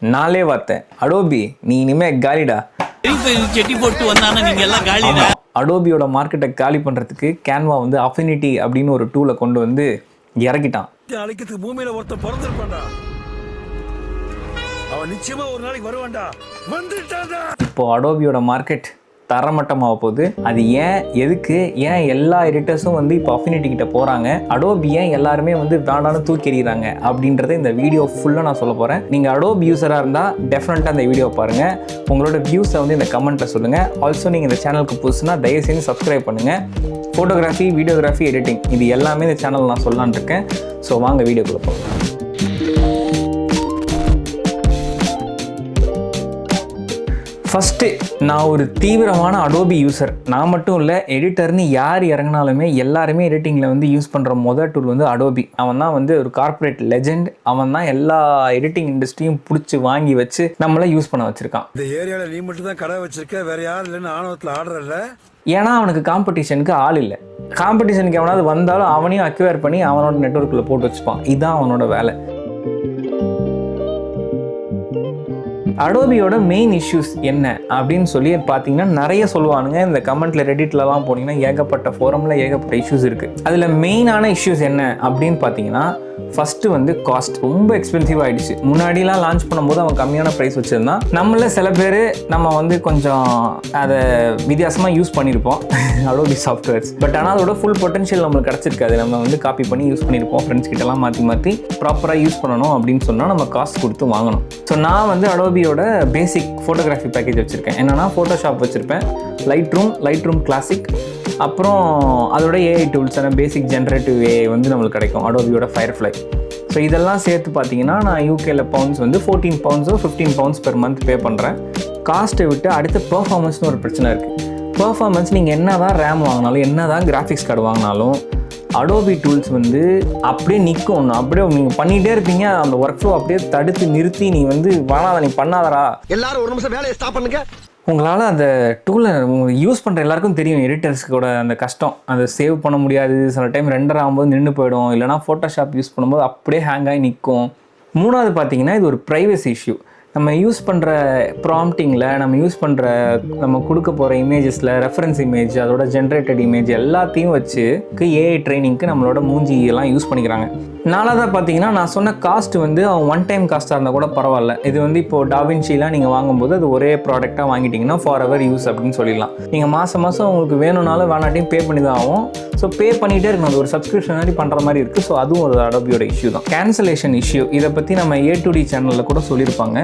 நாலே வார்த்தை, அடோபி நீ இனிமே காலிடா. செட்டி போட்டு வந்தானே நீங்க எல்லாம் காலிடா. அடோபியோட மார்க்கெட்டை காலி பண்றதுக்கு கேன்வா வந்து அஃபினிட்டி அப்படின்னு ஒரு டூலை கொண்டு வந்து இறக்கிட்டான். அழைக்கிறதுக்கு பூமியில ஒருத்தன் பிறந்திருப்பான்டா, அவன் நிச்சயமா ஒரு நாளைக்கு வருவான்டா, வந்துட்டான்டா. இப்போ அடோபியோட மார்க்கெட் தரமட்டமாக போகுது. அது ஏன், எதுக்கு, ஏன் எல்லா எடிட்டர்ஸும் வந்து இப்போ அஃபினிட்டி கிட்ட போகிறாங்க, அடோபி ஏன் எல்லாருமே வந்து வேண்டான்னு தூக்கி எறிகிறாங்க அப்படின்றத இந்த வீடியோ ஃபுல்லாக நான் சொல்ல போகிறேன். நீங்கள் அடோபி யூஸராக இருந்தால் டெஃபினட்டாக இந்த வீடியோ பாருங்கள். உங்களோட வியூஸை வந்து இந்த கமெண்ட்டில் சொல்லுங்கள். ஆல்சோ நீங்கள் இந்த சேனலுக்கு புதுசுனா தயவுசெய்து சப்ஸ்கிரைப் பண்ணுங்கள். ஃபோட்டோகிராஃபி, வீடியோகிராஃபி, எடிட்டிங் இது எல்லாமே இந்த சேனல் நான் சொல்லலான்னு இருக்கேன். ஸோ வாங்க வீடியோக்குள்ளே போகலாம். ஃபஸ்ட்டு, நான் ஒரு தீவிரமான அடோபி யூசர். நான் மட்டும் இல்லை, எடிட்டர்னு யார் இறங்கினாலுமே எல்லாருமே எடிட்டிங்கில் வந்து யூஸ் பண்ணுற மொதல் டூல் வந்து அடோபி. அவன் தான் வந்து ஒரு கார்ப்பரேட் லெஜெண்ட். அவன் தான் எல்லா எடிட்டிங் இண்டஸ்ட்ரியும் பிடிச்சி வாங்கி வச்சு நம்மளை யூஸ் பண்ண வச்சுருக்கான். இந்த ஏரியாவில் நீ மட்டும் தான் கடை வச்சிருக்க, வேற யாரும் இல்லைன்னு ஆணவத்தில் ஆடுறல. ஏன்னா அவனுக்கு காம்படிஷனுக்கு ஆள் இல்லை. காம்படிஷனுக்கு எவனாவது வந்தாலும் அவனையும் அக்வயர் பண்ணி அவனோட நெட்வொர்க்கில் போட்டு வச்சுப்பான். இதுதான் அவனோட வேலை. அடோபியோட மெயின் இஷ்யூஸ் என்ன அப்படின்னு சொல்லி பார்த்தீங்கன்னா நிறைய சொல்லுவானுங்க. இந்த கமெண்ட்ல ரெடிட்லலாம் போனீங்கன்னா ஏகப்பட்ட ஃபோரமில் ஏகப்பட்ட இஷ்யூஸ் இருக்குது. அதில் மெயினான இஷ்யூஸ் என்ன அப்படின்னு பார்த்தீங்கன்னா, ஃபஸ்ட்டு வந்து காஸ்ட் ரொம்ப எக்ஸ்பென்சிவ் ஆகிடுச்சு. முன்னாடிலாம் லான்ச் பண்ணும்போது அவன் கம்மியான ப்ரைஸ் வச்சுருந்தான். நம்மள சில பேர் நம்ம வந்து கொஞ்சம் அதை வித்தியாசமாக யூஸ் பண்ணியிருப்போம் அடோபி சாஃப்ட்வேர்ஸ். பட் ஆனால் அதோட ஃபுல் பொட்டன்ஷியல் நம்மளுக்கு கிடச்சிருக்காது. நம்ம வந்து காப்பி பண்ணி யூஸ் பண்ணியிருப்போம். ஃப்ரெண்ட்ஸ் கிட்டலாம் மாற்றி ப்ராப்பராக யூஸ் பண்ணணும் அப்படின்னு சொன்னால் நம்ம காஸ்ட் கொடுத்து வாங்கணும். ஸோ நான் வந்து அடோபியோட பேசிக் ஃபோட்டோகிராஃபி பேக்கேஜ் வச்சுருக்கேன். என்னென்னா ஃபோட்டோஷாப் வச்சுருப்பேன், லைட் ரூம் கிளாசிக், அப்புறம் அதோட ஏஐ டூல்ஸான பேசிக் ஜென்ரேட்டிவ் ஏஐ வந்து நம்மளுக்கு கிடைக்கும், அடோபியோட ஃபயர்ஃப்ளை. ஸோ இதெல்லாம் சேர்த்து பார்த்தீங்கன்னா நான் யூகேல பவுண்ட்ஸ் வந்து 14 pounds 15 pounds per month pay பண்ணுறேன். காஸ்ட்டை விட்டு அடுத்த பெர்ஃபார்மன்ஸ்னு ஒரு பிரச்சனை இருக்குது. பெர்ஃபார்மன்ஸ் நீங்கள் என்ன தான் ரேம் வாங்கினாலும், என்ன தான் கிராஃபிக்ஸ் கார்டு வாங்கினாலும், அடோபி டூல்ஸ் வந்து அப்படியே நிற்கும். அப்படியே நீங்கள் பண்ணிகிட்டே இருப்பீங்க, அந்த ஒர்க் ஃப்ளோ அப்படியே தடுத்து நிறுத்தி நீ வந்து வேணாத, நீ பண்ணாதரா, எல்லாரும் ஒரு நிமிஷம் வேலையை ஸ்டாப் பண்ணுங்க. உங்களால் அந்த டூலை யூஸ் பண்ணுற எல்லாருக்கும் தெரியும் எடிட்டர்ஸ்க்கோட அந்த கஷ்டம். அதை சேவ் பண்ண முடியாது. சில டைம் ரெண்டர் ஆகும்போது நின்று போயிடும். இல்லைனா ஃபோட்டோஷாப் யூஸ் பண்ணும்போது அப்படியே ஹேங் ஆகி நிற்கும். மூணாவது பார்த்தீங்கன்னா, இது ஒரு ப்ரைவசி இஷ்யூ. நம்ம யூஸ் பண்ணுற ப்ராம்ப்டிங்கில், நம்ம கொடுக்க போகிற இமேஜஸில் ரெஃபரன்ஸ் இமேஜ், அதோட ஜென்ரேட்டட் இமேஜ் எல்லாத்தையும் வச்சு ஏஐ ட்ரைனிங்க்கு நம்மளோட மூஞ்சியெல்லாம் யூஸ் பண்ணிக்கிறாங்க. நாலாவதாக பார்த்தீங்கன்னா, நான் சொன்ன காஸ்ட் வந்து அவன் ஒன் டைம் காஸ்ட்டாக இருந்தால் கூட பரவாயில்ல. இது வந்து இப்போது டாவின்சிலாம் நீங்கள் வாங்கும்போது அது ஒரே ப்ராடக்டாக வாங்கிட்டிங்கன்னா ஃபார் எவர் யூஸ் அப்படின்னு சொல்லிடலாம். நீங்கள் மாதம் உங்களுக்கு வேணும்னாலும் வேணாட்டையும் பே பண்ணி தான் ஆகும். ஸோ பே பண்ணிகிட்டே இருக்கணும். அது ஒரு சப்ஸ்கிரிப்ஷன் மாதிரி பண்ணுற மாதிரி இருக்குது. ஸோ அதுவும் ஒரு அடோபியோட இஷ்யூ தான். கேன்சலேஷன் இஷ்யூ, இதை பற்றி நம்ம A2D சேனலில் கூட சொல்லியிருப்பாங்க.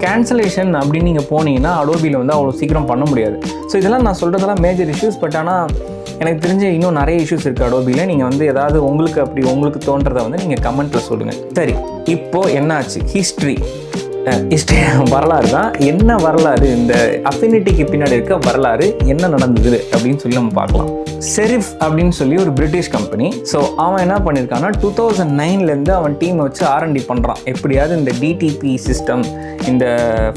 கேன்சலேஷன் அப்படின்னு நீங்கள் போனீங்கன்னா அடோபியில் வந்து அவ்வளோ சீக்கிரம் பண்ண முடியாது. ஸோ இதெல்லாம் நான் சொல்கிறதெல்லாம் மேஜர் இஷ்யூஸ். பட் ஆனால் எனக்கு தெரிஞ்ச இன்னும் நிறைய இஷ்யூஸ் இருக்குது அடோபியில். நீங்கள் வந்து ஏதாவது உங்களுக்கு தோன்றதை வந்து நீங்கள் கமெண்ட்டில் சொல்லுங்கள். சரி, இப்போது என்னாச்சு? ஹிஸ்ட்ரி வரலாறு தான். என்ன வரலாறு, இந்த அஃபினிட்டிக்கு பின்னாடி இருக்க வரலாறு என்ன நடந்தது அப்படின்னு சொல்லி நம்ம பார்க்கலாம். செரிஃப் அப்படின்னு சொல்லி ஒரு பிரிட்டிஷ் கம்பெனி. ஸோ அவன் என்ன பண்ணியிருக்கான்னா 2009 அவன் டீமை வச்சு R&D பண்ணுறான். எப்படியாவது இந்த DTP சிஸ்டம், இந்த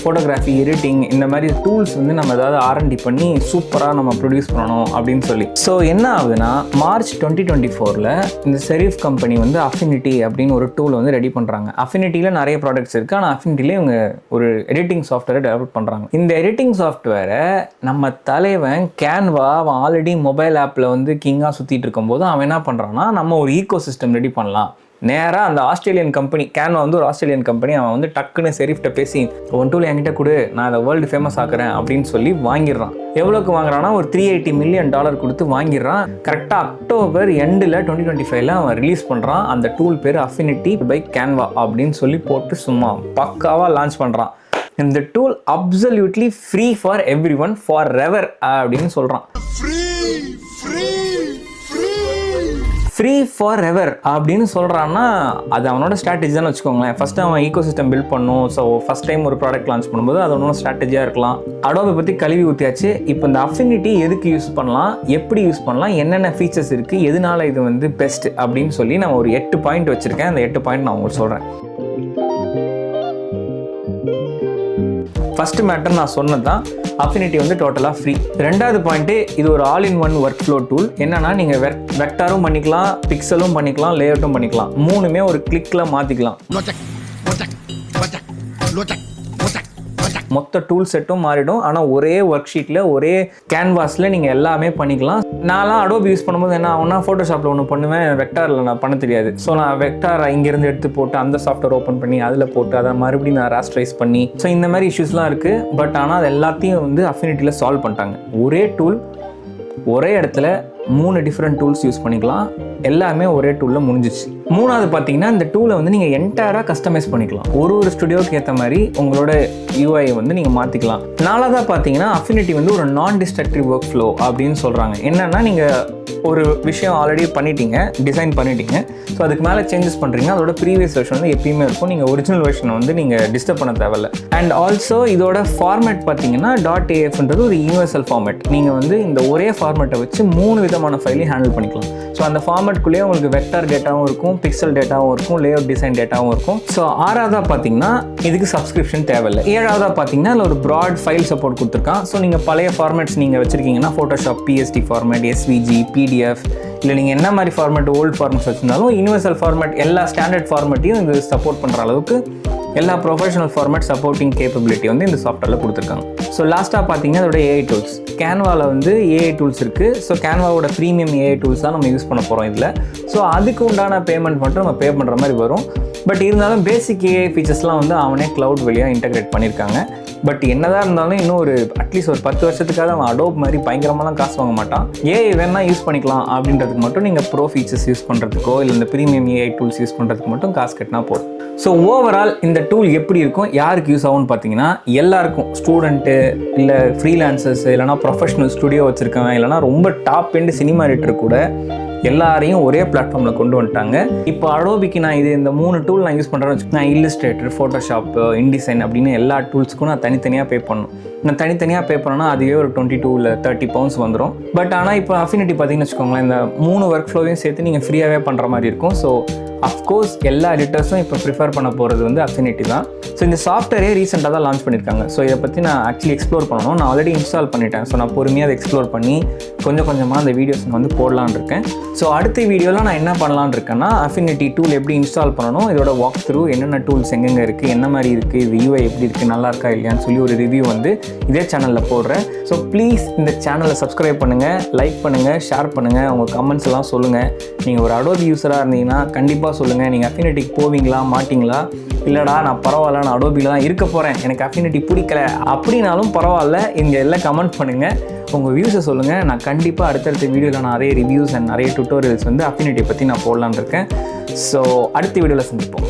ஃபோட்டோகிராஃபி, எடிட்டிங், இந்த மாதிரி டூல்ஸ் வந்து நம்ம ஏதாவது R&D பண்ணி சூப்பராக நம்ம ப்ரொடியூஸ் பண்ணணும் அப்படின்னு சொல்லி. ஸோ என்ன ஆகுதுன்னா, மார்ச் 2024 இந்த செரிஃப் கம்பெனி வந்து அஃபினிட்டி அப்படின்னு ஒரு டூல் வந்து ரெடி பண்ணுறாங்க. அஃபினிட்டியில் நிறைய ப்ராடக்ட்ஸ் இருக்குது. ஆனால் அஃபினிட்டிலே இவங்க ஒரு எடிட்டிங் சாஃப்ட்வேரை டெவலப் பண்ணுறாங்க. இந்த எடிட்டிங் சாஃப்ட்வேரை நம்ம தலைவன் கேன்வா, அவன் ஆல்ரெடி மொபைல் ஆப்பில் வந்து கிங்காக சுற்றிட்டு இருக்கும்போது அவன் என்ன பண்ணுறான்னா, நம்ம ஒரு ஈகோ சிஸ்டம் ரெடி பண்ணலாம். நேராக அந்த ஆஸ்திரேலியன் கம்பெனி, கேன்வா வந்து ஒரு ஆஸ்திரேலியன் கம்பெனி, அவன் வந்து டக்குன்னு செரிஃப்ட்ட பேசி ஒன் டூல் என்கிட்ட கொடு, நான் அதை வேர்ல்டு ஃபேமஸ் ஆக்குறேன் அப்படின்னு சொல்லி வாங்கிடுறான். எவ்வளோக்கு வாங்குறான்னா ஒரு $380 million கொடுத்து வாங்கிடுறான். கரெக்டாக அக்டோபர் எண்டில் 2025 அவன் ரிலீஸ் பண்ணுறான். அந்த டூல் பேர் அஃபினிட்டி பை கேன்வா அப்படின்னு சொல்லி போட்டு சும்மா பக்காவாக லான்ச் பண்ணுறான். இந்த tool absolutely free for every one for ever அப்படின்னு சொல்கிறான். ஃப்ரீ ஃபார் எவர் அப்படின்னு சொல்கிறான்னா அது அவனோட ஸ்ட்ராட்டஜி தான் வச்சுக்கோங்களேன். ஃபஸ்ட்டு அவன் ஈகோ சிஸ்டம் பில்ட் பண்ணும். ஸோ ஃபஸ்ட் டைம் ஒரு ப்ராடக்ட் லான்ச் பண்ணும்போது அது அவனோட ஸ்ட்ராட்டஜியாக இருக்கலாம். அடோபி பற்றி கழுவி ஊற்றியாச்சு. இப்போ இந்த அஃபினிட்டி எதுக்கு யூஸ் பண்ணலாம், எப்படி யூஸ் பண்ணலாம், என்னென்ன ஃபீச்சர்ஸ் இருக்குது, எதனால இது வந்து பெஸ்ட் அப்படின்னு சொல்லி நான் ஒரு 8 பாயிண்ட் வச்சுருக்கேன். அந்த 8 பாயிண்ட் நான் உங்களுக்கு சொல்கிறேன். ஃபஸ்ட்டு மேட்டர் நான் சொன்னது தான், அஃபினிட்டி வந்து டோட்டலாக ஃப்ரீ. ரெண்டாவது பாயிண்ட்டு, இது ஒரு all in one work flow tool. என்னன்னா நீங்கள் வெக்டாரும் பண்ணிக்கலாம், பிக்சலும் பண்ணிக்கலாம், லேஅவுட்டும் பண்ணிக்கலாம். மூணுமே ஒரு கிளிக்கில் மாற்றிக்கலாம். மொத்த டூல் செட்டும் மாறிடும். ஆனால் ஒரே ஒர்க் ஷீட்டில் ஒரே கேன்வாஸில் நீங்கள் எல்லாமே பண்ணிக்கலாம். நான்லாம் அடோபி யூஸ் பண்ணும்போது என்ன ஆகும்னா, ஃபோட்டோஷாப்பில் ஒன்று பண்ணுவேன், வெக்டாரில் நான் பண்ண தெரியாது. ஸோ நான் வெக்டார் இங்கேருந்து எடுத்து போட்டு அந்த சாஃப்ட்வேர் ஓப்பன் பண்ணி அதில் போட்டு அதை மறுபடியும் நான் ராஸ்டரைஸ் பண்ணி, ஸோ இந்த மாதிரி இஷ்யூஸ்லாம் இருக்குது. பட் ஆனால் அது எல்லாத்தையும் வந்து அஃபினிட்டியில் சால்வ் பண்ணிட்டாங்க. ஒரே டூல் ஒரே இடத்துல 3 டிஃப்ரெண்ட் டூல்ஸ் யூஸ் பண்ணிக்கலாம். எல்லாமே ஒரே டூலில் முடிஞ்சிச்சு. மூணாவது பார்த்தீங்கன்னா, இந்த டூலை வந்து நீங்கள் என்டையராக கஸ்டமைஸ் பண்ணிக்கலாம். ஒரு ஸ்டுடியோக்கு ஏற்ற மாதிரி உங்களோட யூஐ வந்து நீங்கள் மாற்றிக்கலாம். நாலாவதாக பார்த்தீங்கன்னா, அஃபினிட்டி வந்து ஒரு நான் டிஸ்ட்ரக்டிவ் ஒர்க் ஃப்ளோ அப்படின்னு சொல்கிறாங்க. என்னென்னா, நீங்கள் ஒரு விஷயம் ஆல்ரெடி பண்ணிட்டீங்க, டிசைன் பண்ணிட்டீங்க, ஸோ அதுக்கு மேலே சேஞ்சஸ் பண்ணுறீங்க, அதோட ப்ரீவியஸ் வெர்ஷன் வந்து எப்பயுமே இருக்கும். நீங்கள் ஒரிஜினல் வெர்ஷனை வந்து நீங்கள் டிஸ்டர்ப் பண்ண தேவையில்ல. அண்ட் ஆல்சோ இதோட ஃபார்மேட் பார்த்தீங்கன்னா .afன்றது ஒரு யூனிவர்சல் ஃபார்மேட். நீங்கள் வந்து இந்த ஒரே ஃபார்மேட்டை வச்சு 3 விதமான ஃபைலையும் ஹேண்டில் பண்ணிக்கலாம். ஸோ அந்த ஃபார்மேட்குள்ளேயே உங்களுக்கு வெக்டார் டேட்டாவும் இருக்கும், பிக்சல் டேட்டாவும் இருக்கும், லேஅவுட் டிசைன் டேட்டாவும் இருக்கும். ஸோ ஆறாவதாக பார்த்தீங்கன்னா, இதுக்கு சப்ஸ்கிரிப்ஷன் தேவையில்லை. ஏழாவதாக பார்த்தீங்கன்னா, அதில் ஒரு ப்ராட் ஃபைல் சப்போர்ட் கொடுத்துருக்கான். ஸோ நீங்கள் பழைய ஃபார்மேட்ஸ் நீங்கள் வச்சுருக்கீங்கன்னா, Photoshop PSD format, SVG, PDF, இல்லை நீங்கள் என்ன மாதிரி ஃபார்மேட் ஓல்டு ஃபார்மேட்ஸ் வச்சுருந்தாலும் யூனிவர்சல் ஃபார்மேட் எல்லா ஸ்டாண்டர்ட் ஃபார்மேட்டையும் இது சப்போர்ட் பண்ணுற அளவுக்கு எல்லா ப்ரொஃபஷனல் ஃபார்மேட் சப்போர்ட்டிங் கேப்பபிலிட்டி வந்து இந்த சாஃப்ட்வேரில் கொடுத்துருக்காங்க. ஸோ லாஸ்ட்டாக பார்த்தீங்கன்னா, அதோட AI டூல்ஸ். கேன்வாவில் வந்து AI டூல்ஸ் இருக்குது. ஸோ கேன்வாவோட ப்ரீமியம் AI டூல்ஸ் தான் நம்ம யூஸ் பண்ண போகிறோம் இதில். ஸோ அதுக்கு உண்டான பேமெண்ட் மட்டும் நம்ம பே பண்ணுற மாதிரி வரும். பட் இருந்தாலும் பேசிக் AI ஃபீச்சர்ஸ்லாம் வந்து அவனே க்ளவுட் வழியாக இன்டெகிரேட் பண்ணியிருக்காங்க. பட் என்னதான் இருந்தாலும் இன்னும் ஒரு அட்லீஸ்ட் ஒரு 10 வருஷத்துக்காக அவன் அடோப் மாதிரி பயங்கரமாலாம் காசு வாங்க மாட்டான். AI வேணா யூஸ் பண்ணிக்கலாம் அப்படின்றதுக்கு மட்டும் நீங்கள் ப்ரோ ஃபீச்சர்ஸ் யூஸ் பண்ணுறதுக்கோ இல்லை இந்த ப்ரீமியம் AI டூல்ஸ் யூஸ் பண்ணுறதுக்கு மட்டும் காசு கட்டினா போதும். ஸோ ஓவரால் இந்த டூல் எப்படி இருக்கும், யாருக்கு யூஸ் ஆகும்னு பார்த்தீங்கன்னா, எல்லாருக்கும், ஸ்டூடெண்ட்டு இல்லை ஃப்ரீலான்சர்ஸ் இல்லைனா ப்ரொஃபஷனல் ஸ்டுடியோ வச்சுருக்கவன் இல்லைனா ரொம்ப டாப் எண்டு சினிமா எடிட்டர் கூட எல்லாரையும் ஒரே பிளாட்ஃபார்மில் கொண்டு வந்துட்டாங்க. இப்போ அடோபிக்கு நான் இந்த 3 டூல் நான் யூஸ் பண்ணுறேன்னு வச்சுக்கோங்க. நான் இல்லஸ்ட்ரேட்டர், ஃபோட்டோஷாப், இன்டிசைன் அப்படின்னு எல்லா டூல்ஸுக்கும் நான் தனித்தனியாக பே பண்ணணும். நான் தனித்தனியாக பே பண்ணேன்னா அதுவே ஒரு 22 இல்லை 30 பவுண்ட்ஸ் வந்துடும். பட் ஆனால் இப்போ அஃபினிட்டி பார்த்தீங்கன்னு வச்சுக்கோங்களேன், இந்த 3 ஒர்க் ஃப்ளோவையும் சேர்த்து நீங்கள் ஃப்ரீயாகவே பண்ணுற மாதிரி இருக்கும். ஸோ அஃப்கோர்ஸ் எல்லா எடிட்டர்ஸும் இப்போ ப்ரிஃபர் பண்ண போகிறது வந்து அஃபினிட்டி தான். ஸோ இந்த சாஃப்ட்வேரே ரீசெண்டாக தான் லான்ச் பண்ணியிருக்காங்க. ஸோ இதை பற்றி நான் ஆக்சுவலி எக்ஸ்ப்ளோர் பண்ணணும். நான் ஆல்ரெடி இன்ஸ்டால் பண்ணிட்டேன். ஸோ நான் பொறுமையாக அதை எக்ஸ்ப்ளோர் பண்ணி கொஞ்சம் கொஞ்சமாக அந்த வீடியோஸ் நான் வந்து போடலான்னு இருக்கேன். ஸோ அடுத்த வீடியோவில் நான் என்ன பண்ணலான்னு இருக்கேன்னா, அஃபினிட்டி டூல் எப்படி இன்ஸ்டால் பண்ணணும், இதோட வாக் த்ரூ, என்னென்ன டூல்ஸ் எங்கெங்கே இருக்குது, என்ன மாதிரி இருக்குது, இது UI எப்படி இருக்குது, நல்லா இருக்கா இல்லையான்னு சொல்லி ஒரு ரிவ்யூ வந்து இதே சேனலில் போடுறேன். ஸோ ப்ளீஸ் இந்த சேனலை சப்ஸ்கிரைப் பண்ணுங்கள், லைக் பண்ணுங்கள், ஷேர் பண்ணுங்கள், உங்கள் கமெண்ட்ஸ் எல்லாம் சொல்லுங்கள். நீங்கள் ஒரு அடோபி யூஸராக இருந்தீங்கன்னா கண்டிப்பாக சொல்லுங்கள், நீங்கள் அஃபினிட்டிக்கு போவீங்களா மாட்டிங்களா, இல்லைடா நான் பரவாயில்ல நான் அடோபியில் தான் இருக்க போகிறேன், எனக்கு அஃபினிட்டி பிடிக்கல அப்படின்னாலும் பரவாயில்ல, இங்கே எல்லாம் கமெண்ட் பண்ணுங்கள், உங்கள் வியூஸை சொல்லுங்கள். நான் கண்டிப்பாக அடுத்தடுத்த வீடியோவில் நான் நிறைய ரிவ்யூஸ் அண்ட் நிறைய டுட்டோரியல்ஸ் வந்து அஃபினிட்டியை பற்றி நான் போடலான்னு இருக்கேன். ஸோ அடுத்த வீடியோவில் சந்திப்போம்.